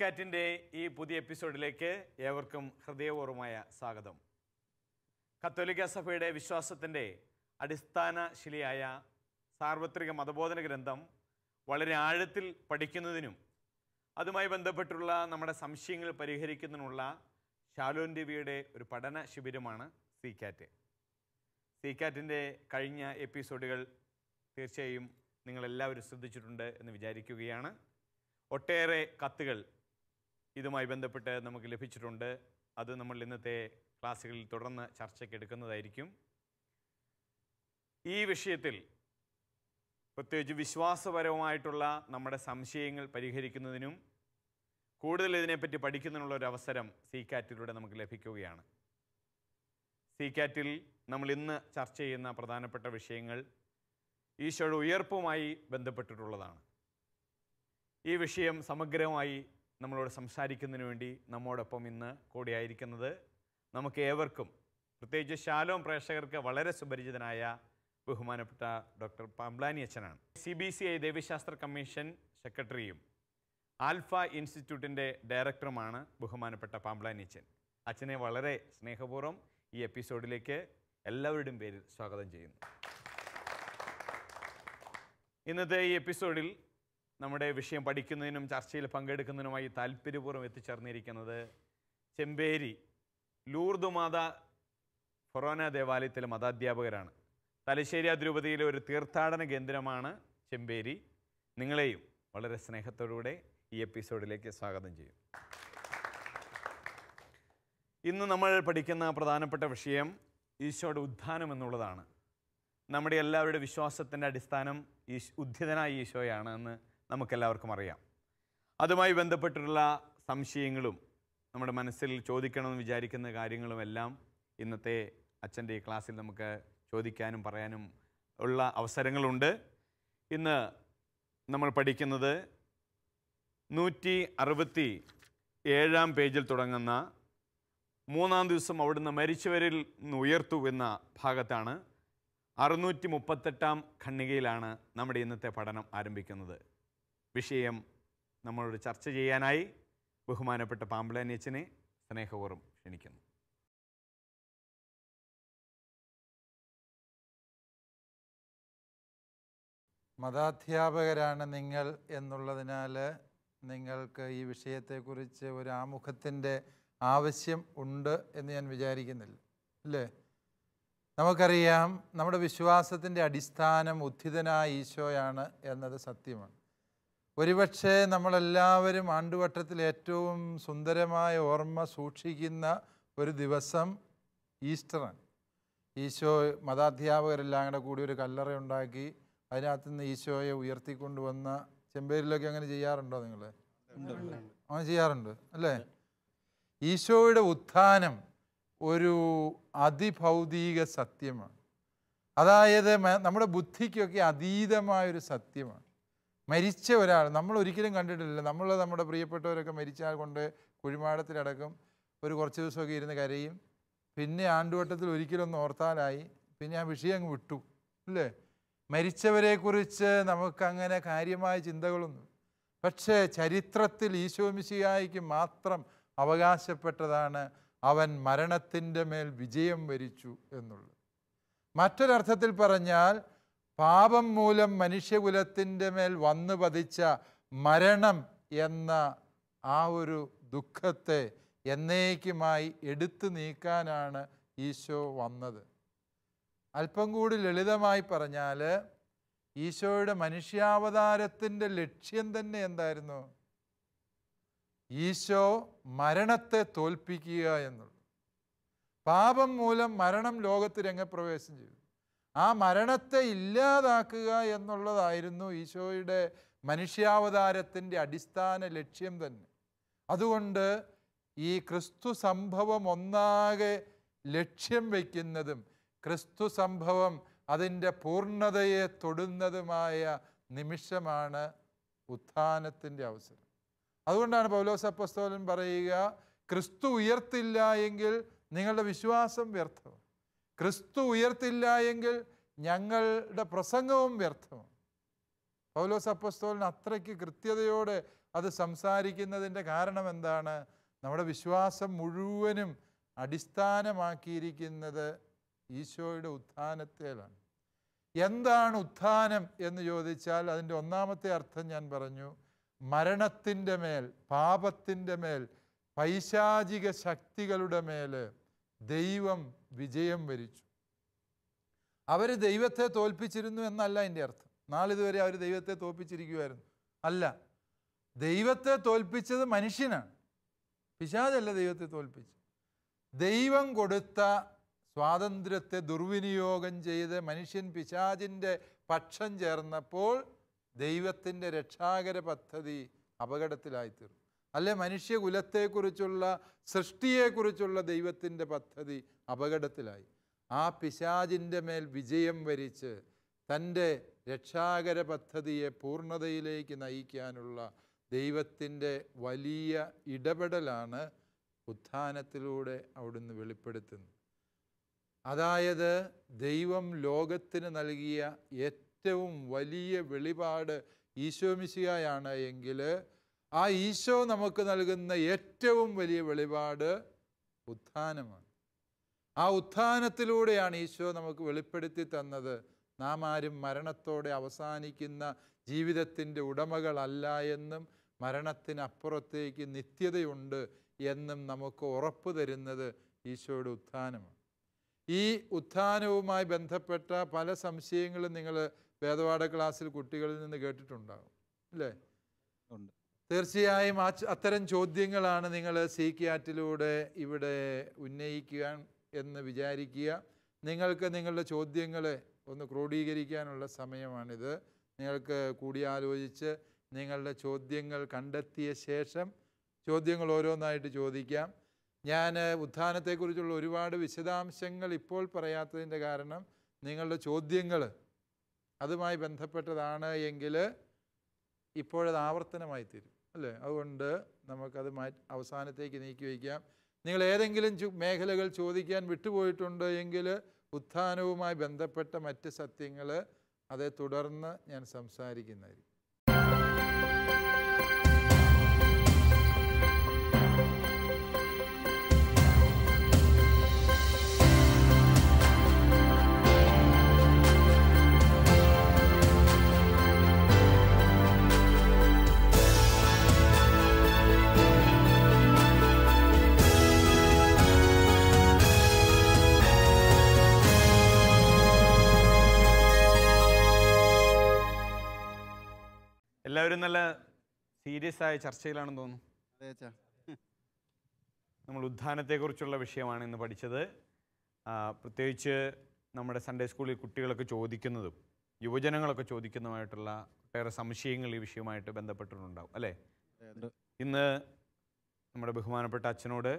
കാറ്റിൻ്റെ ഈ പുതിയ എപ്പിസോഡിലേക്ക് ഏവർക്കും ഹൃദയപൂർവ്വമായ സ്വാഗതം. കത്തോലിക്ക സഭയുടെ വിശ്വാസത്തിൻ്റെ അടിസ്ഥാന ശിലയായ സാർവത്രിക മതബോധന ഗ്രന്ഥം വളരെ ആഴത്തിൽ പഠിക്കുന്നതിനും അതുമായി ബന്ധപ്പെട്ടുള്ള നമ്മുടെ സംശയങ്ങൾ പരിഹരിക്കുന്നതിനുള്ള ഷാലോൻ രവിയുടെ ഒരു പഠന ശിബിരമാണ് സി-കാറ്റ്. സി-കാറ്റിൻ്റെ കഴിഞ്ഞ എപ്പിസോഡുകൾ തീർച്ചയായും നിങ്ങളെല്ലാവരും ശ്രദ്ധിച്ചിട്ടുണ്ട് എന്ന് വിചാരിക്കുകയാണ്. ഒട്ടേറെ കത്തുകൾ ഇതുമായി ബന്ധപ്പെട്ട് നമുക്ക് ലഭിച്ചിട്ടുണ്ട്. അത് നമ്മൾ ഇന്നത്തെ ക്ലാസ്സുകളിൽ തുടർന്ന് ചർച്ചയ്ക്ക് എടുക്കുന്നതായിരിക്കും. ഈ വിഷയത്തിൽ പ്രത്യേകിച്ച് വിശ്വാസപരമായിട്ടുള്ള നമ്മുടെ സംശയങ്ങൾ പരിഹരിക്കുന്നതിനും കൂടുതൽ ഇതിനെപ്പറ്റി പഠിക്കുന്നതിനുള്ള ഒരു അവസരം സി-കാറ്റിലൂടെ നമുക്ക് ലഭിക്കുകയാണ്. സി-കാറ്റിൽ നമ്മൾ ഇന്ന് ചർച്ച ചെയ്യുന്ന പ്രധാനപ്പെട്ട വിഷയങ്ങൾ ഈശോയുടെ ഉയർപ്പുമായി ബന്ധപ്പെട്ടിട്ടുള്ളതാണ്. ഈ വിഷയം സമഗ്രമായി നമ്മളോട് സംസാരിക്കുന്നതിന് വേണ്ടി നമ്മോടൊപ്പം ഇന്ന് കൂടിയായിരിക്കുന്നത് നമുക്ക് ഏവർക്കും, പ്രത്യേകിച്ച് ഷാലോം പ്രേക്ഷകർക്ക് വളരെ സുപരിചിതനായ ബഹുമാനപ്പെട്ട ഡോക്ടർ പാംബ്ലാനി അച്ഛനാണ്. CBCI ദൈവശാസ്ത്ര കമ്മീഷൻ സെക്രട്ടറിയും ആൽഫ ഇൻസ്റ്റിറ്റ്യൂട്ടിൻ്റെ ഡയറക്ടറുമാണ് ബഹുമാനപ്പെട്ട പാംബ്ലാനി അച്ഛൻ. അച്ഛനെ വളരെ സ്നേഹപൂർവ്വം ഈ എപ്പിസോഡിലേക്ക് എല്ലാവരുടെയും പേരിൽ സ്വാഗതം ചെയ്യുന്നു. ഇന്നത്തെ ഈ എപ്പിസോഡിൽ നമ്മുടെ വിഷയം പഠിക്കുന്നതിനും ചർച്ചയിൽ പങ്കെടുക്കുന്നതിനുമായി താല്പര്യപൂർവ്വം എത്തിച്ചേർന്നിരിക്കുന്നത് ചെമ്പേരി ലൂർദ് മാതാ ഫൊറോന ദേവാലയത്തിലെ മതാധ്യാപകരാണ്. തലശ്ശേരി അതിരൂപതയിലെ ഒരു തീർത്ഥാടന കേന്ദ്രമാണ് ചെമ്പേരി. നിങ്ങളെയും വളരെ സ്നേഹത്തോടുകൂടെ ഈ എപ്പിസോഡിലേക്ക് സ്വാഗതം ചെയ്യും. ഇന്ന് നമ്മൾ പഠിക്കുന്ന പ്രധാനപ്പെട്ട വിഷയം ഈശോയുടെ ഉത്ഥാനം എന്നുള്ളതാണ്. നമ്മുടെ എല്ലാവരുടെ വിശ്വാസത്തിൻ്റെ അടിസ്ഥാനം ഉദ്ധിതനായ ഈശോയാണ് എന്ന് നമുക്കെല്ലാവർക്കും അറിയാം. അതുമായി ബന്ധപ്പെട്ടുള്ള സംശയങ്ങളും നമ്മുടെ മനസ്സിൽ ചോദിക്കണമെന്ന് വിചാരിക്കുന്ന കാര്യങ്ങളുമെല്ലാം ഇന്നത്തെ അച്ഛൻ്റെ ഈ ക്ലാസ്സിൽ നമുക്ക് ചോദിക്കാനും പറയാനും ഉള്ള അവസരങ്ങളുണ്ട്. ഇന്ന് നമ്മൾ പഠിക്കുന്നത് 167 പേജിൽ തുടങ്ങുന്ന 3-ാം ദിവസം അവിടുന്ന് മരിച്ചവരിൽ നിന്ന് ഉയർത്തു എന്ന ഭാഗത്താണ്. 638 ഖണ്ഡികയിലാണ് നമ്മുടെ ഇന്നത്തെ പഠനം ആരംഭിക്കുന്നത്. വിഷയം നമ്മളോട് ചർച്ച ചെയ്യാനായി ബഹുമാനപ്പെട്ട പാംബ്ലാനി അച്ഛനെ സ്നേഹപൂർവ്വം ക്ഷണിക്കുന്നു. മതാധ്യാപകരാണ് നിങ്ങൾ എന്നുള്ളതിനാൽ നിങ്ങൾക്ക് ഈ വിഷയത്തെക്കുറിച്ച് ഒരു ആമുഖത്തിൻ്റെ ആവശ്യം ഉണ്ട് എന്ന് ഞാൻ വിചാരിക്കുന്നില്ല, അല്ലേ? നമുക്കറിയാം, നമ്മുടെ വിശ്വാസത്തിൻ്റെ അടിസ്ഥാനം ഉത്ഥിതനായ ഈശോയാണ് എന്നത് സത്യമാണ്. ഒരുപക്ഷെ നമ്മളെല്ലാവരും ആണ്ടുവട്ടത്തിൽ ഏറ്റവും സുന്ദരമായ ഓർമ്മ സൂക്ഷിക്കുന്ന ഒരു ദിവസം ഈസ്റ്ററാണ്. ഈശോ മതാധ്യാപകരെല്ലാം കൂടി ഒരു കല്ലറ ഉണ്ടാക്കി അതിനകത്ത് നിന്ന് ഈശോയെ ഉയർത്തിക്കൊണ്ടുവന്ന ചെമ്പേരിലൊക്കെ അങ്ങനെ ചെയ്യാറുണ്ടോ നിങ്ങൾ? അങ്ങനെ ചെയ്യാറുണ്ട്, അല്ലേ? ഈശോയുടെ ഉത്ഥാനം ഒരു അതിഭൗതിക സത്യമാണ്. അതായത് നമ്മുടെ ബുദ്ധിക്കൊക്കെ അതീതമായൊരു സത്യമാണ്. മരിച്ച ഒരാൾ നമ്മൾ ഒരിക്കലും കണ്ടിട്ടില്ല. നമ്മുടെ പ്രിയപ്പെട്ടവരൊക്കെ മരിച്ചാൽ കൊണ്ട് കുഴിമാടത്തിലടക്കം ഒരു കുറച്ച് ദിവസമൊക്കെ ഇരുന്ന് കരയും. പിന്നെ ആണ്ടുവട്ടത്തിൽ ഒരിക്കലൊന്ന് ഓർത്താലായി, പിന്നെ ആ വിഷയം അങ്ങ് വിട്ടു, അല്ലേ? മരിച്ചവരെക്കുറിച്ച് നമുക്കങ്ങനെ കാര്യമായ ചിന്തകളൊന്നും. പക്ഷേ ചരിത്രത്തിൽ ഈശോ മിശിഹായ്ക്ക് മാത്രം അവകാശപ്പെട്ടതാണ് അവൻ മരണത്തിൻ്റെ മേൽ വിജയം വരിച്ചു എന്നുള്ളത്. മറ്റൊരർത്ഥത്തിൽ പറഞ്ഞാൽ പാപം മൂലം മനുഷ്യകുലത്തിൻ്റെ മേൽ വന്നു പതിച്ച മരണം എന്ന ആ ഒരു ദുഃഖത്തെ എന്നേക്കുമായി എടുത്തു നീക്കാനാണ് ഈശോ വന്നത്. അല്പം കൂടി ലളിതമായി പറഞ്ഞാൽ ഈശോയുടെ മനുഷ്യാവതാരത്തിൻ്റെ ലക്ഷ്യം തന്നെ എന്തായിരുന്നു? ഈശോ മരണത്തെ തോൽപ്പിക്കുക എന്നുള്ളത്. പാപം മൂലം മരണം ലോകത്ത് രംഗപ്രവേശം ചെയ്തു. ആ മരണത്തെ ഇല്ലാതാക്കുക എന്നുള്ളതായിരുന്നു ഈശോയുടെ മനുഷ്യാവതാരത്തിൻ്റെ അടിസ്ഥാന ലക്ഷ്യം തന്നെ. അതുകൊണ്ട് ഈ ക്രിസ്തു സംഭവം ഒന്നാകെ ലക്ഷ്യം വയ്ക്കുന്നതും ക്രിസ്തു സംഭവം അതിൻ്റെ പൂർണ്ണതയെ തൊടുന്നതുമായ നിമിഷമാണ് ഉത്ഥാനത്തിൻ്റെ അവസരം. അതുകൊണ്ടാണ് പൗലോസ് അപ്പോസ്തലൻ പറയുക, ക്രിസ്തു ഉയർത്തില്ല എങ്കിൽ നിങ്ങളുടെ വിശ്വാസം വ്യർത്ഥമാണ്. ക്രിസ്തു ഉയർത്തില്ല എങ്കിൽ ഞങ്ങളുടെ പ്രസംഗവും വ്യർത്ഥമാണ്. പൗലോസ് അപ്പോസ്തലൻ അത്രയ്ക്ക് കൃത്യതയോടെ അത് സംസാരിക്കുന്നതിൻ്റെ കാരണം എന്താണ്? നമ്മുടെ വിശ്വാസം മുഴുവനും അടിസ്ഥാനമാക്കിയിരിക്കുന്നത് ഈശോയുടെ ഉത്ഥാനത്തിലാണ്. എന്താണ് ഉത്ഥാനം എന്ന് ചോദിച്ചാൽ അതിൻ്റെ ഒന്നാമത്തെ അർത്ഥം ഞാൻ പറഞ്ഞു. മരണത്തിൻ്റെ മേൽ, പാപത്തിൻ്റെ മേൽ, പൈശാചിക ശക്തികളുടെ മേൽ ദൈവം വിജയം വരിച്ചു. അവർ ദൈവത്തെ തോൽപ്പിച്ചിരുന്നു എന്നല്ല അതിൻ്റെ അർത്ഥം. നാളിതുവരെ അവർ ദൈവത്തെ തോൽപ്പിച്ചിരിക്കുമായിരുന്നു. അല്ല, ദൈവത്തെ തോൽപ്പിച്ചത് മനുഷ്യനാണ്, പിശാചല്ല ദൈവത്തെ തോൽപ്പിച്ചു. ദൈവം കൊടുത്ത സ്വാതന്ത്ര്യത്തെ ദുർവിനിയോഗം ചെയ്ത് മനുഷ്യൻ പിശാചിൻ്റെ പക്ഷം ചേർന്നപ്പോൾ ദൈവത്തിൻ്റെ രക്ഷാകര പദ്ധതി അപകടത്തിലായിത്തീർന്നു. അല്ലെ, മനുഷ്യകുലത്തെക്കുറിച്ചുള്ള, സൃഷ്ടിയെക്കുറിച്ചുള്ള ദൈവത്തിൻ്റെ പദ്ധതി അപകടത്തിലായി. ആ പിശാചിൻ്റെ മേൽ വിജയം വരിച്ച് തൻ്റെ രക്ഷാകര പദ്ധതിയെ പൂർണ്ണതയിലേക്ക് നയിക്കാനുള്ള ദൈവത്തിൻ്റെ വലിയ ഇടപെടലാണ് ഉത്ഥാനത്തിലൂടെ അവിടുന്ന് വെളിപ്പെടുത്തുന്നത്. അതായത് ദൈവം ലോകത്തിന് നൽകിയ ഏറ്റവും വലിയ വെളിപാട് ഈശോ മിശിഹായാണ് എങ്കിൽ ആ ഈശോ നമുക്ക് നൽകുന്ന ഏറ്റവും വലിയ വെളിപാട് ഉത്ഥാനമാണ്. ആ ഉത്ഥാനത്തിലൂടെയാണ് ഈശോ നമുക്ക് വെളിപ്പെടുത്തി തന്നത് നാം ആരും മരണത്തോടെ അവസാനിക്കുന്ന ജീവിതത്തിൻ്റെ ഉടമകളല്ല എന്നും മരണത്തിനപ്പുറത്തേക്ക് നിത്യതയുണ്ട് എന്നും നമുക്ക് ഉറപ്പ് തരുന്നത് ഈശോയുടെ ഉത്ഥാനമാണ്. ഈ ഉത്ഥാനവുമായി ബന്ധപ്പെട്ട പല സംശയങ്ങളും നിങ്ങൾ വേദപാഠ ക്ലാസ്സിൽ കുട്ടികളിൽ നിന്ന് കേട്ടിട്ടുണ്ടാകും, അല്ലേ? തീർച്ചയായും അത്തരം ചോദ്യങ്ങളാണ് നിങ്ങൾ സീക്യാറ്റിലൂടെ ഇവിടെ ഉന്നയിക്കുക എന്ന് വിചാരിക്കുക. നിങ്ങൾക്ക് നിങ്ങളുടെ ചോദ്യങ്ങളെ ഒന്ന് ക്രോഡീകരിക്കാനുള്ള സമയമാണിത്. നിങ്ങൾക്ക് കൂടിയാലോചിച്ച് നിങ്ങളുടെ ചോദ്യങ്ങൾ കണ്ടെത്തിയ ശേഷം ചോദ്യങ്ങൾ ഓരോന്നായിട്ട് ചോദിക്കാം. ഞാൻ ഉത്ഥാനത്തെക്കുറിച്ചുള്ള ഒരുപാട് വിശദാംശങ്ങൾ ഇപ്പോൾ പറയാത്തതിൻ്റെ കാരണം നിങ്ങളുടെ ചോദ്യങ്ങൾ അതുമായി ബന്ധപ്പെട്ടതാണ് എങ്കിൽ ഇപ്പോഴത് ആവർത്തനമായി തീരും, അല്ലേ? അതുകൊണ്ട് നമുക്കത് അവസാനത്തേക്ക് നീക്കി വയ്ക്കാം. നിങ്ങൾ ഏതെങ്കിലും മേഖലകൾ ചോദിക്കാൻ വിട്ടുപോയിട്ടുണ്ട് എങ്കിൽ ഉത്ഥാനവുമായി ബന്ധപ്പെട്ട മറ്റ് സത്യങ്ങൾ അതേ തുടർന്ന് ഞാൻ സംസാരിക്കുന്നതായിരിക്കും. എല്ലാവരും നല്ല സീരിയസ് ആയ ചർച്ചയിലാണെന്ന് തോന്നുന്നു. നമ്മൾ ഉത്ഥാനത്തെക്കുറിച്ചുള്ള വിഷയമാണ് ഇന്ന് പഠിച്ചത്. പ്രത്യേകിച്ച് നമ്മുടെ സൺഡേ സ്കൂളിൽ കുട്ടികളൊക്കെ ചോദിക്കുന്നതും യുവജനങ്ങളൊക്കെ ചോദിക്കുന്നതുമായിട്ടുള്ള ഒട്ടേറെ സംശയങ്ങൾ ഈ വിഷയവുമായിട്ട് ബന്ധപ്പെട്ടിട്ടുണ്ടാവും, അല്ലേ? ഇന്ന് നമ്മുടെ ബഹുമാനപ്പെട്ട അച്ഛനോട്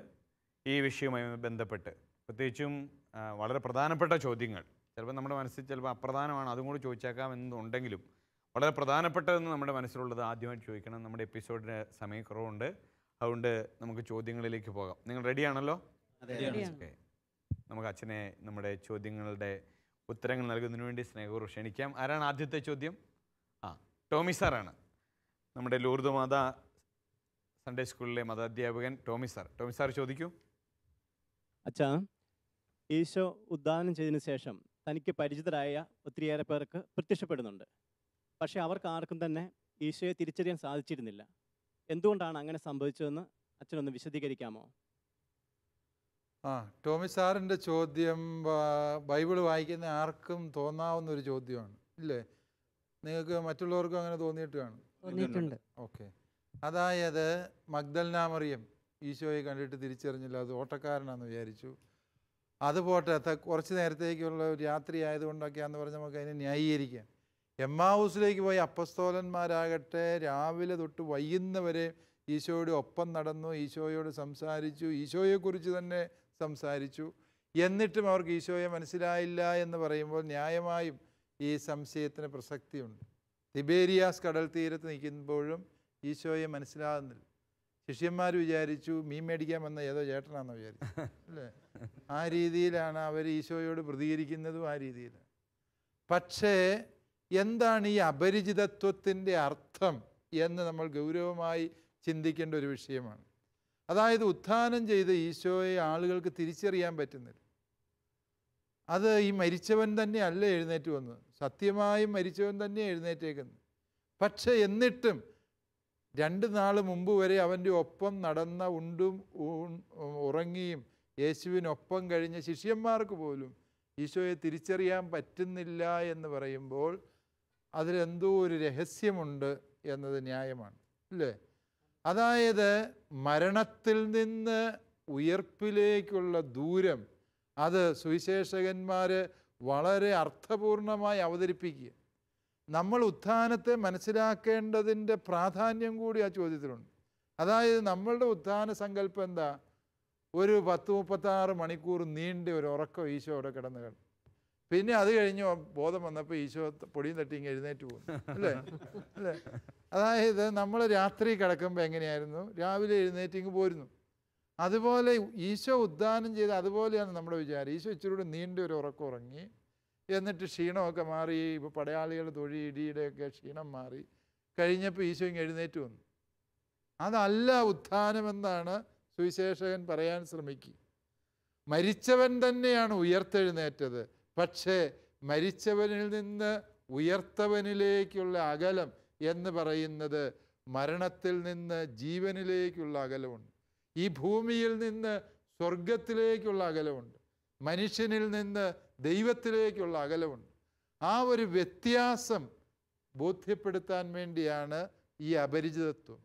ഈ വിഷയവുമായി ബന്ധപ്പെട്ട് പ്രത്യേകിച്ചും വളരെ പ്രധാനപ്പെട്ട ചോദ്യങ്ങൾ, ചിലപ്പോൾ നമ്മുടെ മനസ്സിൽ ചിലപ്പോൾ അപ്രധാനമാണ്, അതും കൂടി ചോദിച്ചേക്കാം എന്നുണ്ടെങ്കിലും വളരെ പ്രധാനപ്പെട്ടതെന്ന് നമ്മുടെ മനസ്സിലുള്ളത് ആദ്യമായിട്ട് ചോദിക്കണം. നമ്മുടെ എപ്പിസോഡിന് സമയക്കുറവുണ്ട്, അതുകൊണ്ട് നമുക്ക് ചോദ്യങ്ങളിലേക്ക് പോകാം. നിങ്ങൾ റെഡിയാണല്ലോ? ഓക്കെ, നമുക്ക് അച്ഛനെ നമ്മുടെ ചോദ്യങ്ങളുടെ ഉത്തരങ്ങൾ നൽകുന്നതിന് വേണ്ടി സ്നേഹപൂർവ്വം ക്ഷണിക്കാം. ആരാണ് ആദ്യത്തെ ചോദ്യം? ടോമി സാറാണ്, നമ്മുടെ ലൂർദ് മാത സൺഡേ സ്കൂളിലെ മതാധ്യാപകൻ ടോമി സാർ. ടോമി സാർ ചോദിക്കൂ. അച്ഛാ, ഈശോ ഉദ്ധാനം ചെയ്തതിനു ശേഷം തനിക്ക് പരിചിതരായ ഒത്തിരിയേറെ പേർക്ക് പ്രത്യക്ഷപ്പെടുന്നുണ്ട്. പക്ഷേ അവർക്ക് ആർക്കും തന്നെ ഈശോയെ തിരിച്ചറിയാൻ സാധിച്ചിരുന്നില്ല. എന്തുകൊണ്ടാണ് അങ്ങനെ സംഭവിച്ചതെന്ന് അച്ഛനൊന്ന് വിശദീകരിക്കാമോ? ടോമി സാറിൻ്റെ ചോദ്യം ബൈബിൾ വായിക്കുന്ന ആർക്കും തോന്നാവുന്ന ഒരു ചോദ്യമാണ്, ഇല്ലേ? നിങ്ങൾക്ക് മറ്റുള്ളവർക്കും അങ്ങനെ തോന്നിയിട്ട് കാണും? ഓക്കെ. അതായത് മഗ്ദലന മറിയം ഈശോയെ കണ്ടിട്ട് തിരിച്ചറിഞ്ഞില്ല, അത് ഓട്ടക്കാരനാണെന്ന് വിചാരിച്ചു. അതുപോട്ടെ, കുറച്ച് നേരത്തേക്കുള്ള ഒരു യാത്ര ആയതുകൊണ്ടൊക്കെയാണെന്ന് പറഞ്ഞ് നമുക്ക് അതിനെ ന്യായീകരിക്കാം. എമ്മാവൂസിലേക്ക് പോയ അപ്പസ്തോലന്മാരാകട്ടെ രാവിലെ തൊട്ട് വൈകുന്നവരെ ഈശോയുടെ ഒപ്പം നടന്നു, ഈശോയോട് സംസാരിച്ചു, ഈശോയെക്കുറിച്ച് തന്നെ സംസാരിച്ചു. എന്നിട്ടും അവർക്ക് ഈശോയെ മനസ്സിലായില്ല എന്ന് പറയുമ്പോൾ ന്യായമായും ഈ സംശയത്തിന് പ്രസക്തിയുണ്ട്. തിബേരിയാസ് കടൽ തീരത്ത് നിൽക്കുമ്പോഴും ഈശോയെ മനസ്സിലാകുന്നില്ല. ശിഷ്യന്മാർ വിചാരിച്ചു മീൻ മേടിക്കാൻ വന്ന ഏതോ ചേട്ടനാണെന്ന് വിചാരിച്ചു, അല്ലേ? ആ രീതിയിലാണ് അവർ ഈശോയോട് പ്രതികരിക്കുന്നതും, ആ രീതിയിലാണ്. പക്ഷേ എന്താണ് ഈ അപരിചിതത്വത്തിൻ്റെ അർത്ഥം എന്ന് നമ്മൾ ഗൗരവമായി ചിന്തിക്കേണ്ട ഒരു വിഷയമാണ്. അതായത് ഉത്ഥാനം ചെയ്ത ഈശോയെ ആളുകൾക്ക് തിരിച്ചറിയാൻ പറ്റുന്നില്ല. അത് ഈ മരിച്ചവൻ തന്നെ അല്ല എഴുന്നേറ്റ് വന്നത്, സത്യമായും മരിച്ചവൻ തന്നെ എഴുന്നേറ്റേക്കുന്നത്. പക്ഷെ എന്നിട്ടും 2 നാൾ മുമ്പ് വരെ അവൻ്റെ ഒപ്പം നടന്ന ഉണ്ടും ഉറങ്ങിയും യേശുവിനൊപ്പം കഴിഞ്ഞ ശിഷ്യന്മാർക്ക് പോലും ഈശോയെ തിരിച്ചറിയാൻ പറ്റുന്നില്ല എന്ന് പറയുമ്പോൾ അതിലെന്തോ ഒരു രഹസ്യമുണ്ട് എന്നത് ന്യായമാണ്, അല്ലേ? അതായത് മരണത്തിൽ നിന്ന് ഉയർപ്പിലേക്കുള്ള ദൂരം അത് സുവിശേഷകന്മാർ വളരെ അർത്ഥപൂർണമായി അവതരിപ്പിക്കുക. നമ്മൾ ഉത്ഥാനത്തെ മനസ്സിലാക്കേണ്ടതിൻ്റെ പ്രാധാന്യം കൂടി ആ ചോദ്യത്തിലുണ്ട്. അതായത് നമ്മളുടെ ഉത്ഥാന സങ്കല്പം എന്താ? ഒരു 10-36 മണിക്കൂർ നീണ്ട ഒരു ഉറക്കം ഈശോ അവിടെ കിടന്നു കിടന്നു. പിന്നെ അത് കഴിഞ്ഞ് ബോധം വന്നപ്പോൾ ഈശോ പൊടിയും തട്ടി ഇങ്ങനെ എഴുന്നേറ്റ് പോകുന്നു, അല്ലേ? അല്ലേ? അതായത് നമ്മൾ രാത്രി കിടക്കുമ്പോൾ എങ്ങനെയായിരുന്നു, രാവിലെ എഴുന്നേറ്റിങ് പോരുന്നു. അതുപോലെ ഈശോ ഉദ്ധാനം ചെയ്ത് അതുപോലെയാണ് നമ്മുടെ വിചാരം. ഈശോ ഇച്ചിരി കൂടെ നീണ്ട ഒരു ഉറക്കം ഉറങ്ങി, എന്നിട്ട് ക്ഷീണമൊക്കെ മാറി, ഇപ്പോൾ പടയാളികൾ തൊഴി ഇടിയുടെയൊക്കെ ക്ഷീണം മാറി കഴിഞ്ഞപ്പോൾ ഈശോ ഇങ്ങ് എഴുന്നേറ്റ് വന്നു. അതല്ല ഉത്ഥാനമെന്നാണ് സുവിശേഷകൻ പറയാൻ ശ്രമിക്കുക. മരിച്ചവൻ തന്നെയാണ് ഉയർത്തെഴുന്നേറ്റത്. പക്ഷേ മരിച്ചവനിൽ നിന്ന് ഉയർത്തവനിലേക്കുള്ള അകലം എന്ന് പറയുന്നത് മരണത്തിൽ നിന്ന് ജീവനിലേക്കുള്ള അകലമുണ്ട്. ഈ ഭൂമിയിൽ നിന്ന് സ്വർഗത്തിലേക്കുള്ള അകലമുണ്ട്. മനുഷ്യനിൽ നിന്ന് ദൈവത്തിലേക്കുള്ള അകലമുണ്ട്. ആ ഒരു വ്യത്യാസം ബോധ്യപ്പെടുത്താൻ വേണ്ടിയാണ് ഈ അപരിചിതത്വം.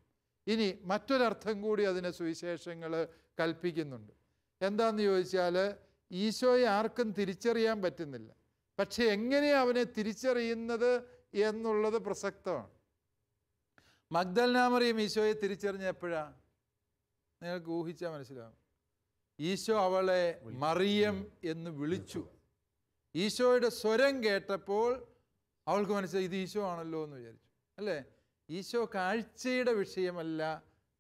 ഇനി മറ്റൊരർത്ഥം കൂടി അതിന് സുവിശേഷങ്ങൾ കൽപ്പിക്കുന്നുണ്ട്. എന്താണെന്ന് ചോദിച്ചാൽ, ഈശോയെ ആർക്കും തിരിച്ചറിയാൻ പറ്റുന്നില്ല. പക്ഷെ എങ്ങനെയാണ് അവനെ തിരിച്ചറിയുന്നത് എന്നുള്ളത് പ്രസക്തമാണ്. മഗ്ദലന മറിയം ഈശോയെ തിരിച്ചറിഞ്ഞ എപ്പോഴാണ്? നിങ്ങൾക്ക് ഊഹിച്ചാൽ മനസ്സിലാവും. ഈശോ അവളെ മറിയം എന്ന് വിളിച്ചു. ഈശോയുടെ സ്വരം കേട്ടപ്പോൾ അവൾക്ക് മനസ്സിലായി ഇത് ഈശോ ആണല്ലോ എന്ന് വിചാരിച്ചു, അല്ലേ? ഈശോ കാഴ്ചയുടെ വിഷയമല്ല,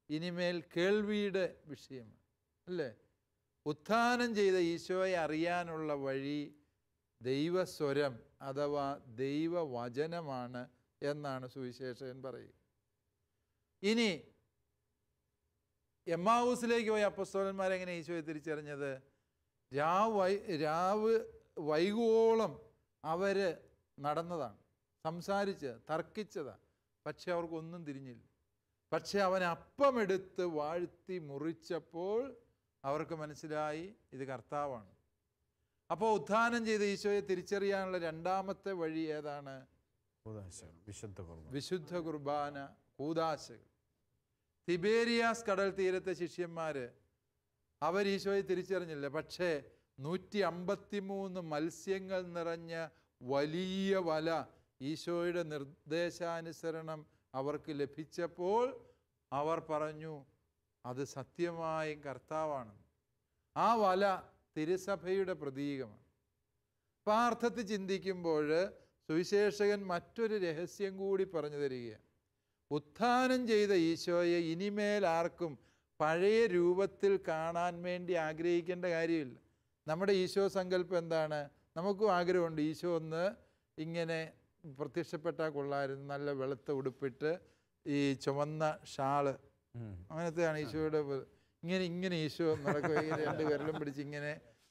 ഇനിമേൽ കേൾവിയുടെ വിഷയമാണ്, അല്ലേ? ഉത്ഥാനം ചെയ്ത ഈശോയെ അറിയാനുള്ള വഴി ദൈവസ്വരം അഥവാ ദൈവവചനമാണ് എന്നാണ് സുവിശേഷകൻ പറയുക. ഇനി എമ്മാവൂസിലേക്ക് പോയ അപ്പോസ്തലന്മാരെങ്ങനെ ഈശോയെ തിരിച്ചറിഞ്ഞത്? രാവ് വൈകുവോളം അവർ നടന്നതാണ്, സംസാരിച്ച് തർക്കിച്ചതാണ്. പക്ഷെ അവർക്കൊന്നും തിരിഞ്ഞില്ല. പക്ഷെ അവൻ അപ്പമെടുത്ത് വാഴ്ത്തി മുറിച്ചപ്പോൾ അവർക്ക് മനസ്സിലായി ഇത് കർത്താവാണ്. അപ്പോൾ ഉത്ഥാനം ചെയ്ത ഈശോയെ തിരിച്ചറിയാനുള്ള രണ്ടാമത്തെ വഴി ഏതാണ്? വിശുദ്ധ കുർബാന, കൂദാശകൾ. തിബേരിയാസ് കടൽ തീരത്തെ ശിഷ്യന്മാർ അവർ ഈശോയെ തിരിച്ചറിഞ്ഞില്ല. പക്ഷേ 153 മത്സ്യങ്ങൾ നിറഞ്ഞ വലിയ വല ഈശോയുടെ നിർദ്ദേശാനുസരണം അവർക്ക് ലഭിച്ചപ്പോൾ അവർ പറഞ്ഞു അത് സത്യമായും കർത്താവാണ്. ആ വല തിരുസഭയുടെ പ്രതീകമാണ്. അപ്പോൾ ആ അർത്ഥത്തിൽ ചിന്തിക്കുമ്പോൾ സുവിശേഷകൻ മറ്റൊരു രഹസ്യം കൂടി പറഞ്ഞു തരികയാണ്. ഉത്ഥാനം ചെയ്ത ഈശോയെ ഇനിമേൽ ആർക്കും പഴയ രൂപത്തിൽ കാണാൻ വേണ്ടി ആഗ്രഹിക്കേണ്ട കാര്യമില്ല. നമ്മുടെ ഈശോ സങ്കല്പം എന്താണ്? നമുക്കും ആഗ്രഹമുണ്ട് ഈശോ ഒന്ന് ഇങ്ങനെ പ്രത്യക്ഷപ്പെട്ടാൽ കൊള്ളായിരുന്നു, നല്ല വെളുത്ത ഉടുപ്പിട്ട് ഈ ചുവന്ന ഷാള്, അങ്ങനത്തെയാണ് ഈശോയുടെ. ഇങ്ങനെ ഈശോ നടക്കുക, 2 വിരലും പിടിച്ച്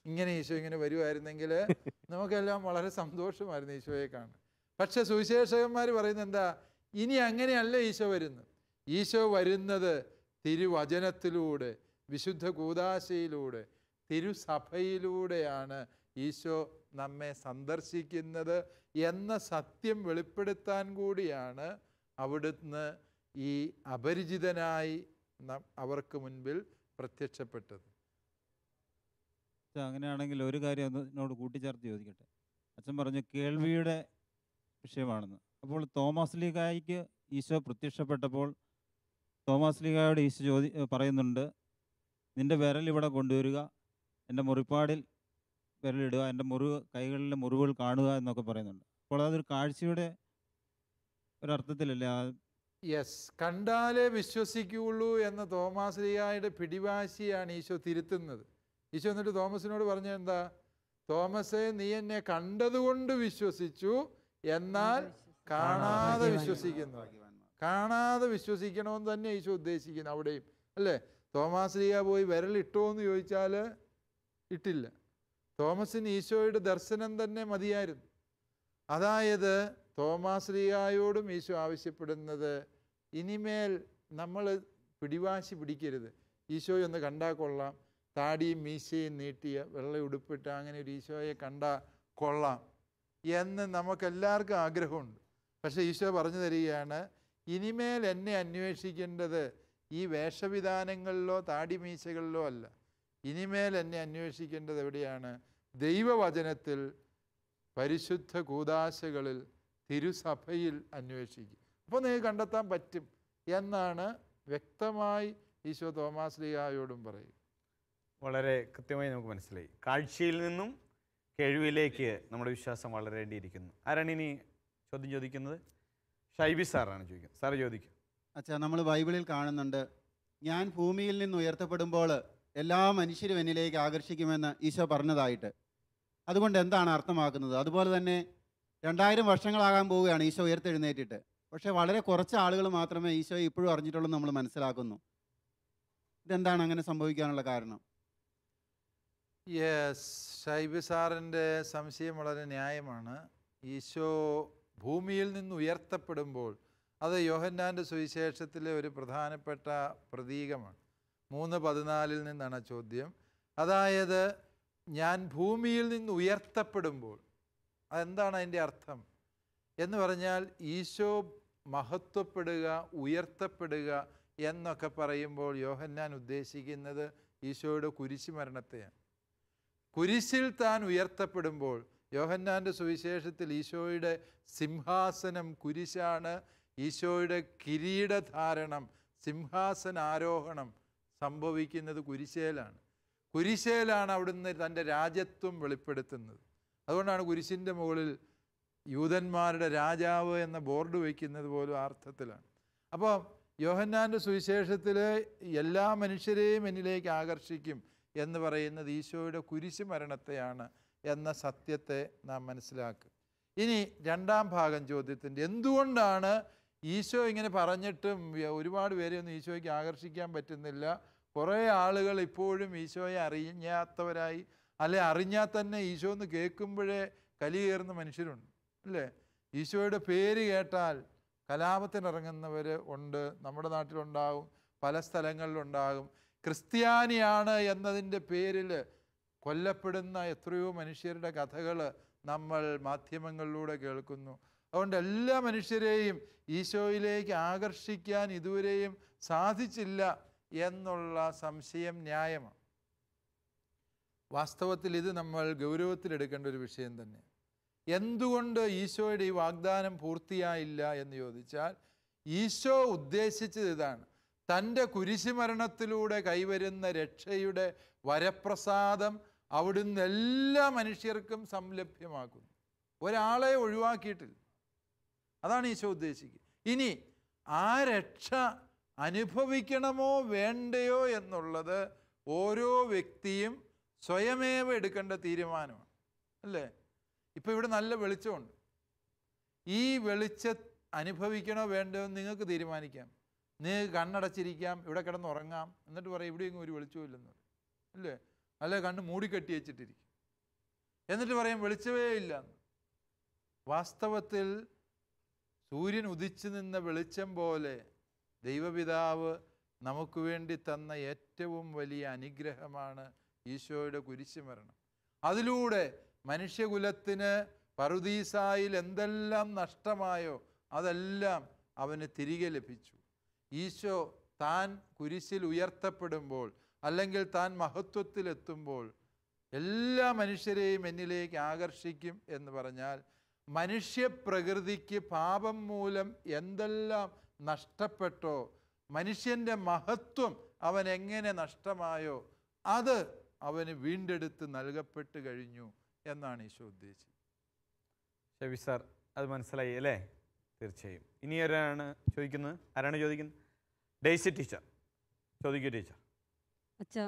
ഇങ്ങനെ ഈശോ ഇങ്ങനെ വരുമായിരുന്നെങ്കിൽ നമുക്കെല്ലാം വളരെ സന്തോഷമായിരുന്നു ഈശോയെ കാണാൻ. പക്ഷെ സുവിശേഷകന്മാർ പറയുന്നത് എന്താ? ഇനി അങ്ങനെയല്ല ഈശോ വരുന്നത്. ഈശോ വരുന്നത് തിരുവചനത്തിലൂടെ, വിശുദ്ധ കൂദാശയിലൂടെ, തിരുസഭയിലൂടെയാണ് ഈശോ നമ്മെ സന്ദർശിക്കുന്നത് എന്ന സത്യം വെളിപ്പെടുത്താൻ കൂടിയാണ് അവിടുന്ന് ഈ അപരിചിതനായി അവർക്ക് മുൻപിൽ പ്രത്യക്ഷപ്പെട്ടത്. അങ്ങനെയാണെങ്കിൽ ഒരു കാര്യം എന്നോട് കൂട്ടിച്ചേർത്ത് ചോദിക്കട്ടെ. അച്ഛൻ പറഞ്ഞു കേൾവിയുടെ വിഷയമാണെന്ന്. അപ്പോൾ തോമസ് ലീഗായിക്ക് ഈശോ പ്രത്യക്ഷപ്പെട്ടപ്പോൾ തോമസ് ലീഗായോട് ഈശോ പറയുന്നുണ്ട്, നിൻ്റെ വിരൽ ഇവിടെ കൊണ്ടുവരിക, എൻ്റെ മുറിപ്പാടിൽ വിരലിടുക, എൻ്റെ കൈകളിലെ മുറിവുകൾ കാണുക എന്നൊക്കെ പറയുന്നുണ്ട്. അപ്പോൾ അതൊരു കാഴ്ചയുടെ ഒരർത്ഥത്തിലല്ലേ? യെസ്, കണ്ടാലേ വിശ്വസിക്കുകയുള്ളൂ എന്ന തോമസ് ലീഗായുടെ പിടിവാശിയാണ് ഈശോ തിരുത്തുന്നത്. ഈശോ എന്നിട്ട് തോമസിനോട് പറഞ്ഞത് എന്താ? തോമസേ, നീ എന്നെ കണ്ടതുകൊണ്ട് വിശ്വസിച്ചു, എന്നാൽ കാണാതെ വിശ്വസിക്കുന്നു. കാണാതെ വിശ്വസിക്കണമെന്ന് തന്നെ ഈശോ ഉദ്ദേശിക്കുന്നു അവിടെയും, അല്ലേ? തോമാസ് ലീഗ പോയി വിരലിട്ടോ എന്ന് ചോദിച്ചാൽ ഇട്ടില്ല. തോമസിന് ഈശോയുടെ ദർശനം തന്നെ മതിയായിരുന്നു. അതായത് തോമാസ് ലീഗായോടും ഈശോ ആവശ്യപ്പെടുന്നത്, ഇനിമേൽ നമ്മൾ പിടിവാശി പിടിക്കരുത്. ഈശോയൊന്ന് കണ്ടാൽ കൊള്ളാം, താടിയും മീശയും നീട്ടിയ വെള്ള ഉടുപ്പിട്ട് അങ്ങനെ ഒരു ഈശോയെ കണ്ടാൽ കൊള്ളാം എന്ന് നമുക്കെല്ലാവർക്കും ആഗ്രഹമുണ്ട്. പക്ഷേ ഈശോ പറഞ്ഞു തരികയാണ്, ഇനിമേൽ എന്നെ അന്വേഷിക്കേണ്ടത് ഈ വേഷവിധാനങ്ങളിലോ താടി മീശകളിലോ അല്ല. ഇനിമേൽ എന്നെ അന്വേഷിക്കേണ്ടത് എവിടെയാണ്? ദൈവവചനത്തിൽ, പരിശുദ്ധ കൂദാശകളിൽ, തിരുസഭയിൽ അന്വേഷിക്കും. അപ്പോൾ നിങ്ങൾക്ക് കണ്ടെത്താൻ പറ്റും എന്നാണ് വ്യക്തമായി ഈശോ തോമാസ് ലീഗായോടും പറയും. വളരെ കൃത്യമായി നമുക്ക് മനസ്സിലായി. കാഴ്ചയിൽ നിന്നും കേൾവിയിലേക്ക് നമ്മുടെ വിശ്വാസം വളരേണ്ടിയിരിക്കുന്നു. ആരാണ് ഇനി ചോദ്യം ചോദിക്കുന്നത്? ഷൈബി സാറാണ് ചോദിക്കുന്നത്. സാറ് ചോദിക്കും. അച്ഛാ, നമ്മൾ ബൈബിളിൽ കാണുന്നുണ്ട്, ഞാൻ ഭൂമിയിൽ നിന്ന് ഉയർത്തപ്പെടുമ്പോൾ എല്ലാ മനുഷ്യരും എന്നിലേക്ക് ആകർഷിക്കുമെന്ന് ഈശോ പറഞ്ഞതായിട്ട്. അതുകൊണ്ട് എന്താണ് അർത്ഥമാക്കുന്നത്? അതുപോലെ തന്നെ 2000 വർഷങ്ങളാകാൻ പോവുകയാണ് ഈശോ ഉയർത്തെഴുന്നേറ്റിട്ട്. പക്ഷേ വളരെ കുറച്ച് ആളുകൾ മാത്രമേ ഈശോയെ ഇപ്പോഴും അറിഞ്ഞിട്ടുള്ളൂ നമ്മൾ മനസ്സിലാക്കുന്നു. ഇതെന്താണ് അങ്ങനെ സംഭവിക്കാനുള്ള കാരണം? യെസ്, ഷൈബി സാറിൻ്റെ സംശയം വളരെ ന്യായമാണ്. ഈശോ ഭൂമിയിൽ നിന്ന് ഉയർത്തപ്പെടുമ്പോൾ അത് യോഹന്നാൻ്റെ സുവിശേഷത്തിലെ ഒരു പ്രധാനപ്പെട്ട പ്രതീകമാണ്. 3:14 നിന്നാണ് ചോദ്യം. അതായത് ഞാൻ ഭൂമിയിൽ നിന്ന് ഉയർത്തപ്പെടുമ്പോൾ അതെന്താണ് അതിൻ്റെ അർത്ഥം എന്ന് പറഞ്ഞാൽ, ഈശോ മഹത്വപ്പെടുക, ഉയർത്തപ്പെടുക എന്നൊക്കെ പറയുമ്പോൾ യോഹന്നാൻ ഉദ്ദേശിക്കുന്നത് ഈശോയുടെ കുരിശ് മരണത്തെയാണ്. കുരിശിൽ താൻ ഉയർത്തപ്പെടുമ്പോൾ യോഹന്നാൻ്റെ സുവിശേഷത്തിൽ ഈശോയുടെ സിംഹാസനം കുരിശാണ്. ഈശോയുടെ കിരീടധാരണം, സിംഹാസനാരോഹണം സംഭവിക്കുന്നത് കുരിശേലാണ്. കുരിശേലാണ് അവിടുന്ന് തൻ്റെ രാജ്യത്വം വെളിപ്പെടുത്തുന്നത്. അതുകൊണ്ടാണ് കുരിശിൻ്റെ മുകളിൽ യൂതന്മാരുടെ രാജാവ് എന്ന ബോർഡ് വയ്ക്കുന്നത് പോലും ആ അർത്ഥത്തിലാണ്. അപ്പോൾ യോഹന്നാൻ്റെ സുവിശേഷത്തിൽ എല്ലാ മനുഷ്യരെയും എന്നിലേക്ക് ആകർഷിക്കും എന്ന് പറയുന്നത് ഈശോയുടെ കുരിശ് മരണത്തെയാണ് എന്ന സത്യത്തെ നാം മനസ്സിലാക്കുക. ഇനി രണ്ടാം ഭാഗം ചോദ്യത്തിൻ്റെ, എന്തുകൊണ്ടാണ് ഈശോ ഇങ്ങനെ പറഞ്ഞിട്ടും ഒരുപാട് പേരെ ഒന്നും ഈശോയ്ക്ക് ആകർഷിക്കാൻ പറ്റുന്നില്ല? കുറേ ആളുകൾ ഇപ്പോഴും ഈശോയെ അറിയാത്തവരായി, അല്ലെ അറിഞ്ഞാൽ തന്നെ ഈശോ എന്ന് കേൾക്കുമ്പോഴേ കലി കയറുന്ന മനുഷ്യരുണ്ട്, അല്ലേ? ഈശോയുടെ പേര് കേട്ടാൽ കലാപത്തിനിറങ്ങുന്നവർ ഉണ്ട്, നമ്മുടെ നാട്ടിലുണ്ടാകും, പല സ്ഥലങ്ങളിലുണ്ടാകും. ക്രിസ്ത്യാനിയാണ് എന്നതിൻ്റെ പേരിൽ കൊല്ലപ്പെടുന്ന എത്രയോ മനുഷ്യരുടെ കഥകൾ നമ്മൾ മാധ്യമങ്ങളിലൂടെ കേൾക്കുന്നു. അതുകൊണ്ട് എല്ലാ മനുഷ്യരെയും ഈശോയിലേക്ക് ആകർഷിക്കാൻ ഇതുവരെയും സാധിച്ചില്ല എന്നുള്ള സംശയം ന്യായമാണ്. വാസ്തവത്തിൽ ഇത് നമ്മൾ ഗൗരവത്തിലെടുക്കേണ്ട ഒരു വിഷയം തന്നെ. എന്തുകൊണ്ട് ഈശോയുടെ ഈ വാഗ്ദാനം പൂർത്തിയായില്ല എന്ന് ചോദിച്ചാൽ, ഈശോ ഉദ്ദേശിച്ചത് ഇതാണ്: തൻ്റെ കുരിശുമരണത്തിലൂടെ കൈവരുന്ന രക്ഷയുടെ വരപ്രസാദം അവിടുന്ന് എല്ലാ മനുഷ്യർക്കും സംലഭ്യമാക്കുന്നു, ഒരാളെ ഒഴിവാക്കിയിട്ടില്ല. അതാണ് ഈശോ ഉദ്ദേശിക്കുക. ഇനി ആ രക്ഷ അനുഭവിക്കണമോ വേണ്ടയോ എന്നുള്ളത് ഓരോ വ്യക്തിയും സ്വയമേവ എടുക്കേണ്ട തീരുമാനമാണ്, അല്ലേ? ഇപ്പോൾ ഇവിടെ നല്ല വെളിച്ചമുണ്ട്. ഈ വെളിച്ചം അനുഭവിക്കണോ വേണ്ടയോ എന്ന് നിങ്ങൾക്ക് തീരുമാനിക്കാം. നിങ്ങൾക്ക് കണ്ണടച്ചിരിക്കാം, ഇവിടെ കിടന്നുറങ്ങാം, എന്നിട്ട് പറയും ഇവിടെയെങ്കിലും ഒരു വെളിച്ചവും ഇല്ലെന്ന് പറയും, അല്ലേ? അല്ലെ കണ്ണ് മൂടിക്കെട്ടി വെച്ചിട്ടിരിക്കും, എന്നിട്ട് പറയും വെളിച്ചമേ ഇല്ല. വാസ്തവത്തിൽ സൂര്യൻ ഉദിച്ചു നിന്ന വെളിച്ചം പോലെ ദൈവപിതാവ് നമുക്ക് വേണ്ടി തന്ന ഏറ്റവും വലിയ അനുഗ്രഹമാണ് ഈശോയുടെ കുരിശുമരണം. അതിലൂടെ മനുഷ്യകുലത്തിന് പറുദീസായിൽ എന്തെല്ലാം നഷ്ടമായോ അതെല്ലാം അവന് തിരികെ ലഭിച്ചു. ഈശോ താൻ കുരിശിൽ ഉയർത്തപ്പെടുമ്പോൾ, അല്ലെങ്കിൽ താൻ മഹത്വത്തിലെത്തുമ്പോൾ എല്ലാ മനുഷ്യരെയും എന്നിലേക്ക് ആകർഷിക്കും എന്ന് പറഞ്ഞാൽ, മനുഷ്യപ്രകൃതിക്ക് പാപം മൂലം എന്തെല്ലാം നഷ്ടപ്പെട്ടോ, മനുഷ്യൻ്റെ മഹത്വം അവൻ എങ്ങനെ നഷ്ടമായോ അത് അവന് വീണ്ടെടുത്ത് നൽകപ്പെട്ട് കഴിഞ്ഞു എന്നാണ് ഈശോ ഉദ്ദേശിച്ചത്. ഷെബി സാർ, അത് മനസ്സിലായി അല്ലേ? തീർച്ചയായും. ഇനി ആരാണ് ചോദിക്കുന്നത്? ഡെയ്സി ടീച്ചർ ചോദിക്കൂ. ടീച്ചർ. അച്ഛാ,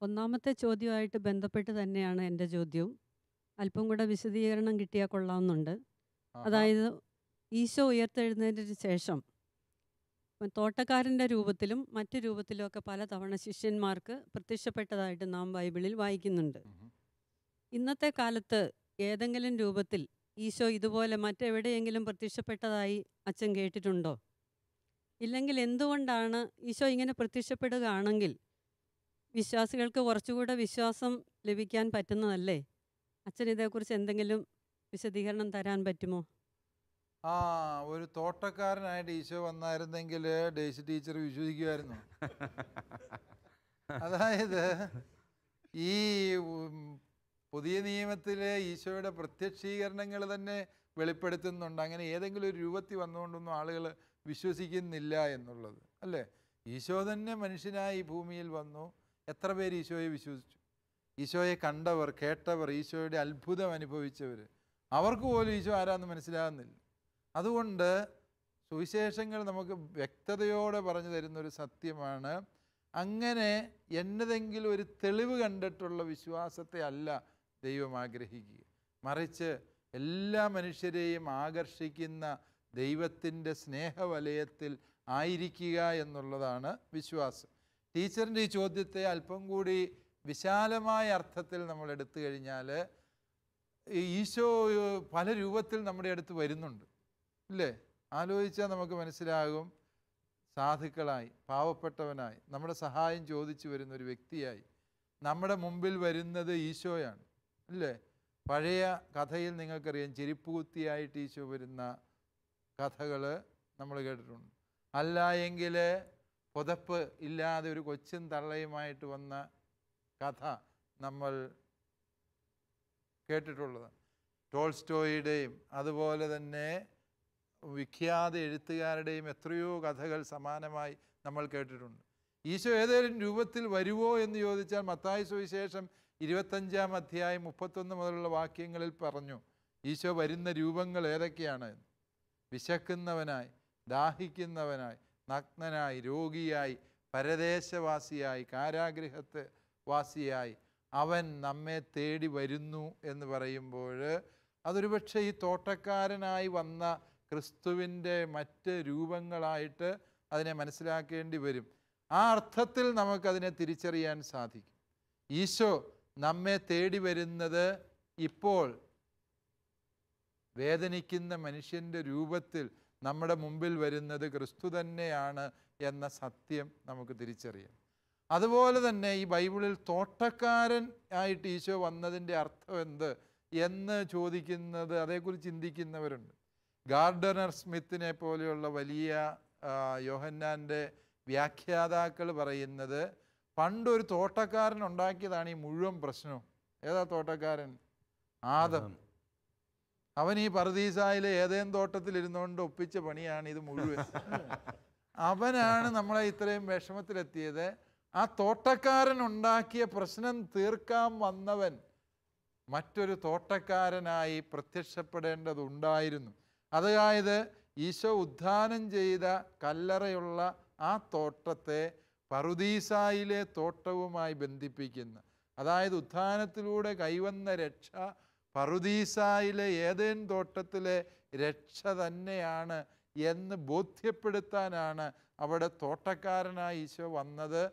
ഒന്നാമത്തെ ചോദ്യമായിട്ട് ബന്ധപ്പെട്ട് തന്നെയാണ് എൻ്റെ ചോദ്യവും. അല്പം കൂടെ വിശദീകരണം കിട്ടിയാൽ കൊള്ളാമെന്നുണ്ട്. അതായത് ഈശോ ഉയർത്തെഴുന്നേറ്റതിന് ശേഷം തോട്ടക്കാരൻ്റെ രൂപത്തിലും മറ്റു രൂപത്തിലുമൊക്കെ പലതവണ ശിഷ്യന്മാർക്ക് പ്രത്യക്ഷപ്പെട്ടതായിട്ട് നാം ബൈബിളിൽ വായിക്കുന്നുണ്ട്. ഇന്നത്തെ കാലത്ത് ഏതെങ്കിലും രൂപത്തിൽ ഈശോ ഇതുപോലെ മറ്റെവിടെയെങ്കിലും പ്രത്യക്ഷപ്പെട്ടതായി അച്ഛൻ കേട്ടിട്ടുണ്ടോ? ഇല്ലെങ്കിൽ എന്തുകൊണ്ടാണ് ഈശോ ഇങ്ങനെ പ്രത്യക്ഷപ്പെടുകയാണെങ്കിൽ വിശ്വാസികൾക്ക് കുറച്ചുകൂടെ വിശ്വാസം ലഭിക്കാൻ പറ്റുന്നതല്ലേ? അച്ഛൻ ഇതേക്കുറിച്ച് എന്തെങ്കിലും വിശദീകരണം തരാൻ പറ്റുമോ? ഒരു തോട്ടക്കാരനായിട്ട് ഈശോ വന്നായിരുന്നെങ്കിൽ ഡേസി ടീച്ചർ വിശ്വസിക്കുമായിരുന്നു. അതായത് ഈ പുതിയ നിയമത്തിലെ ഈശോയുടെ പ്രത്യക്ഷീകരണങ്ങൾ തന്നെ വെളിപ്പെടുത്തുന്നുണ്ട്. അങ്ങനെ ഏതെങ്കിലും ഒരു രൂപത്തിൽ വന്നുകൊണ്ടൊന്നും ആളുകൾ വിശ്വസിക്കുന്നില്ല എന്നുള്ളത് അല്ലേ? ഈശോ തന്നെ മനുഷ്യനായി ഭൂമിയിൽ വന്നു. എത്ര പേര് ഈശോയെ വിശ്വസിച്ചു? ഈശോയെ കണ്ടവർ, കേട്ടവർ, ഈശോയുടെ അത്ഭുതം അനുഭവിച്ചവർ, അവർക്ക് പോലും ഈശോ ആരാന്ന് മനസ്സിലാകുന്നില്ല. അതുകൊണ്ട് സുവിശേഷങ്ങൾ നമുക്ക് വ്യക്തതയോടെ പറഞ്ഞു തരുന്നൊരു സത്യമാണ്, അങ്ങനെ എന്നതെങ്കിലും ഒരു തെളിവ് കണ്ടിട്ടുള്ള വിശ്വാസത്തെ അല്ല ദൈവം ആഗ്രഹിക്കുക. മറിച്ച് എല്ലാ മനുഷ്യരെയും ആകർഷിക്കുന്ന ദൈവത്തിൻ്റെ സ്നേഹവലയത്തിൽ ആയിരിക്കുക എന്നുള്ളതാണ് വിശ്വാസം. ടീച്ചറിൻ്റെ ഈ ചോദ്യത്തെ അല്പം കൂടി വിശാലമായ അർത്ഥത്തിൽ നമ്മൾ എടുത്തു കഴിഞ്ഞാൽ, ഈശോ പല രൂപത്തിൽ നമ്മുടെ അടുത്ത് വരുന്നുണ്ട് ഇല്ലേ? ആലോചിച്ചാൽ നമുക്ക് മനസ്സിലാകും. സാധുക്കളായി, പാവപ്പെട്ടവനായി, നമ്മുടെ സഹായം ചോദിച്ചു വരുന്ന ഒരു വ്യക്തിയായി നമ്മുടെ മുമ്പിൽ വരുന്നത് ഈശോയാണ് അല്ലേ? പഴയ കഥയിൽ നിങ്ങൾക്കറിയാം, ചെരുപ്പ് കുത്തിയായിട്ട് ഈശോ വരുന്ന കഥകൾ നമ്മൾ കേട്ടിട്ടുണ്ട്. അല്ല എങ്കിൽ പുതപ്പ് ഇല്ലാതെ ഒരു കൊച്ചും തള്ളയുമായിട്ട് വന്ന കഥ നമ്മൾ കേട്ടിട്ടുള്ളതാണ്. ടോൾസ്റ്റോയുടെയും അതുപോലെ തന്നെ വിഖ്യാത എഴുത്തുകാരുടെയും എത്രയോ കഥകൾ സമാനമായി നമ്മൾ കേട്ടിട്ടുണ്ട്. ഈശോ ഏതെങ്കിലും രൂപത്തിൽ വരുമോ എന്ന് ചോദിച്ചാൽ മത്തായി സുവിശേഷം 25-ാം അധ്യായം 31 മുതലുള്ള വാക്യങ്ങളിൽ പറഞ്ഞു ഈശോ വരുന്ന രൂപങ്ങൾ ഏതൊക്കെയാണ്. വിശക്കുന്നവനായി, ദാഹിക്കുന്നവനായി, നഗ്നനായി, രോഗിയായി, പരദേശവാസിയായി, കാരാഗൃഹത്തെ വാസിയായി അവൻ നമ്മെ തേടി വരുന്നു എന്ന് പറയുമ്പോൾ അതൊരു പക്ഷേ ഈ തോട്ടക്കാരനായി വന്ന ക്രിസ്തുവിൻ്റെ മറ്റ് രൂപങ്ങളായിട്ട് അതിനെ മനസ്സിലാക്കേണ്ടി വരും. ആ അർത്ഥത്തിൽ നമുക്കതിനെ തിരിച്ചറിയാൻ സാധിക്കും. ഈശോ നമ്മെ തേടി വരുന്നത് ഇപ്പോൾ വേദനിക്കുന്ന മനുഷ്യൻ്റെ രൂപത്തിൽ നമ്മുടെ മുമ്പിൽ വരുന്നത് ക്രിസ്തു തന്നെയാണ് എന്ന സത്യം നമുക്ക് തിരിച്ചറിയാം. അതുപോലെ തന്നെ ഈ ബൈബിളിൽ തോട്ടക്കാരൻ ആയിട്ട് ഈശോ വന്നതിൻ്റെ അർത്ഥം എന്ത് എന്ന് ചോദിക്കുന്നത്, അതേക്കുറിച്ച് ചിന്തിക്കുന്നവരുണ്ട്. ഗാർഡനർ സ്മിത്തിനെ പോലെയുള്ള വലിയ യോഹന്നാൻ്റെ വ്യാഖ്യാതാക്കൾ പറയുന്നത് പണ്ടൊരു തോട്ടക്കാരൻ ഉണ്ടാക്കിയതാണ് ഈ മുഴുവൻ പ്രശ്നവും. ഏതാ തോട്ടക്കാരൻ? ആദം. അവൻ ഈ പറുദീസായിലെ ഏതേൻ തോട്ടത്തിൽ ഇരുന്നുകൊണ്ട് ഒപ്പിച്ച പണിയാണ് ഇത് മുഴുവൻ. അവനാണ് നമ്മളെ ഇത്രയും വിഷമത്തിലെത്തിയത്. ആ തോട്ടക്കാരൻ ഉണ്ടാക്കിയ പ്രശ്നം തീർക്കാൻ വന്നവൻ മറ്റൊരു തോട്ടക്കാരനായി പ്രത്യക്ഷപ്പെടേണ്ടതുണ്ടായിരുന്നു. അതായത് ഈശോ ഉദ്ധാനം ചെയ്ത കല്ലറയുള്ള ആ തോട്ടത്തെ പറുദീസായിലെ തോട്ടവുമായി ബന്ധിപ്പിക്കുന്ന, അതായത് ഉത്ഥാനത്തിലൂടെ കൈവന്ന രക്ഷ പറുദീസായിലെ ഏതേൻ തോട്ടത്തിലെ രക്ഷ തന്നെയാണ് എന്ന് ബോധ്യപ്പെടുത്താനാണ് അവിടെ തോട്ടക്കാരനായി ഈശോ വന്നത്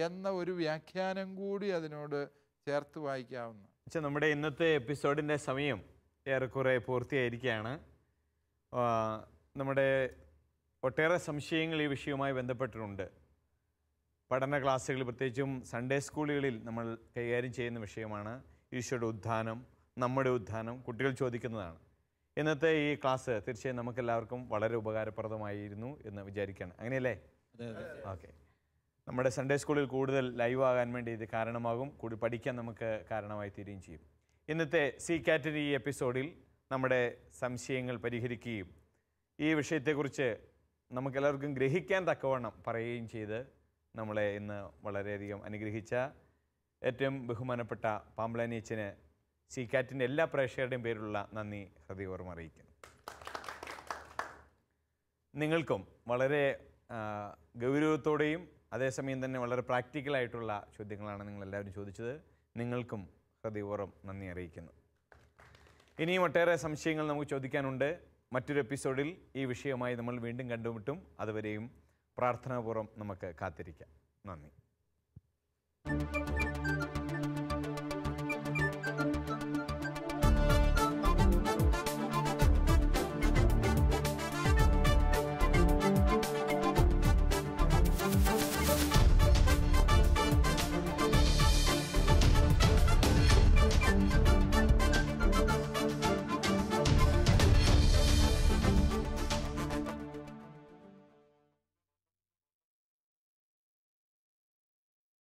എന്ന ഒരു വ്യാഖ്യാനം കൂടി അതിനോട് ചേർത്ത് വായിക്കാവുന്ന. നമ്മുടെ ഇന്നത്തെ എപ്പിസോഡിൻ്റെ സമയം ഏറെക്കുറെ പൂർത്തിയായിരിക്കുകയാണ്. നമ്മുടെ ഒട്ടേറെ സംശയങ്ങൾ ഈ വിഷയവുമായി ബന്ധപ്പെട്ടിട്ടുണ്ട്. പഠന ക്ലാസ്സുകളിൽ, പ്രത്യേകിച്ചും സൺഡേ സ്കൂളുകളിൽ നമ്മൾ കൈകാര്യം ചെയ്യുന്ന വിഷയമാണ് ഈശോയുടെ ഉദ്ധാനം, നമ്മുടെ ഉദ്ധാനം. കുട്ടികൾ ചോദിക്കുന്നതാണ്. ഇന്നത്തെ ഈ ക്ലാസ് തീർച്ചയായും നമുക്കെല്ലാവർക്കും വളരെ ഉപകാരപ്രദമായിരുന്നു എന്ന് വിചാരിക്കുകയാണ്. അങ്ങനെയല്ലേ? ഓക്കെ. നമ്മുടെ സൺഡേ സ്കൂളിൽ കൂടുതൽ ലൈവ് ആകാൻ വേണ്ടി ഇത് കാരണമാകും, കൂടി പഠിക്കാൻ നമുക്ക് കാരണമായി തീരുകയും ചെയ്യും. ഇന്നത്തെ CCAT ഈ എപ്പിസോഡിൽ നമ്മുടെ സംശയങ്ങൾ പരിഹരിക്കുകയും ഈ വിഷയത്തെക്കുറിച്ച് നമുക്കെല്ലാവർക്കും ഗ്രഹിക്കാൻ തക്കവണ്ണം പറയുകയും ചെയ്ത് നമ്മളെ ഇന്ന് വളരെയധികം അനുഗ്രഹിച്ച ഏറ്റവും ബഹുമാനപ്പെട്ട പാമ്പ്ലാനി അച്ഛന് CCAT എല്ലാ പ്രേക്ഷകരുടെയും പേരിലുള്ള നന്ദി ഹൃദയപൂർവ്വം അറിയിക്കുന്നു. നിങ്ങൾക്കും വളരെ ഗൗരവത്തോടെയും അതേസമയം തന്നെ വളരെ പ്രാക്ടിക്കലായിട്ടുള്ള ചോദ്യങ്ങളാണ് നിങ്ങളെല്ലാവരും ചോദിച്ചത്. നിങ്ങൾക്കും ഹൃദയപൂർവ്വം നന്ദി അറിയിക്കുന്നു. ഇനിയും ഒട്ടേറെ സംശയങ്ങൾ നമുക്ക് ചോദിക്കാനുണ്ട്. മറ്റൊരു എപ്പിസോഡിൽ ഈ വിഷയവുമായി നമ്മൾ വീണ്ടും കണ്ടുമുട്ടും. അതുവരെയും പ്രാർത്ഥനാപൂർവ്വം നമുക്ക് കാത്തിരിക്കാം. നന്ദി.